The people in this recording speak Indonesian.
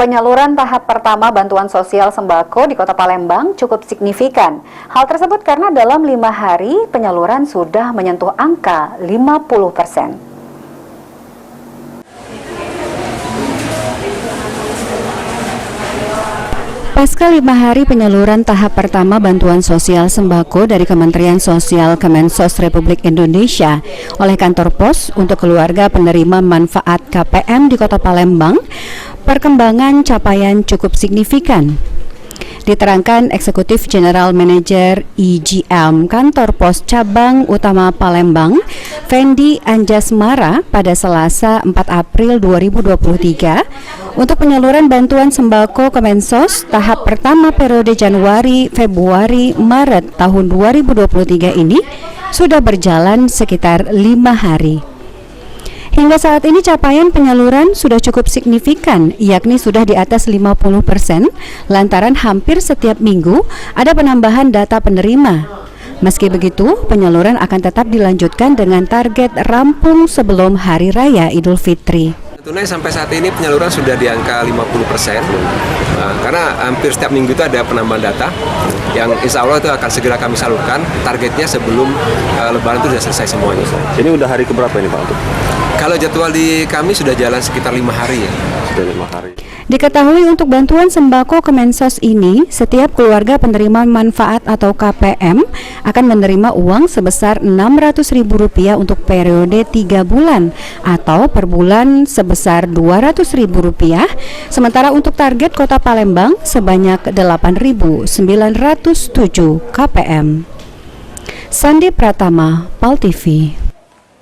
Penyaluran tahap pertama bantuan sosial sembako di Kota Palembang cukup signifikan. Hal tersebut karena dalam 5 hari penyaluran sudah menyentuh angka 50%. Pasca 5 hari penyaluran tahap pertama bantuan sosial sembako dari Kementerian Sosial Kemensos Republik Indonesia oleh kantor pos untuk keluarga penerima manfaat KPM di Kota Palembang, perkembangan capaian cukup signifikan. Diterangkan Eksekutif General Manager IGM Kantor Pos Cabang Utama Palembang, Fendi Anjasmara pada Selasa 4 April 2023 untuk penyaluran bantuan sembako Kemensos tahap pertama periode Januari, Februari, Maret tahun 2023 ini sudah berjalan sekitar 5 hari. Hingga saat ini capaian penyaluran sudah cukup signifikan, yakni sudah di atas 50%, lantaran hampir setiap minggu ada penambahan data penerima. Meski begitu, penyaluran akan tetap dilanjutkan dengan target rampung sebelum Hari Raya Idul Fitri. Tunai sampai saat ini penyaluran sudah di angka 50%, karena hampir setiap minggu itu ada penambahan data yang insya Allah itu akan segera kami salurkan. Targetnya sebelum Lebaran itu sudah selesai semuanya. Ini udah hari keberapa ini Pak? Kalau jadwal di kami sudah jalan sekitar 5 hari ya. Sudah 5 hari. Diketahui untuk bantuan sembako Kemensos ini, setiap keluarga penerima manfaat atau KPM akan menerima uang sebesar Rp600.000 untuk periode 3 bulan atau per bulan sebesar Rp200.000, sementara untuk target Kota Palembang sebanyak 8.907 KPM. Sandi Pratama, PAL TV.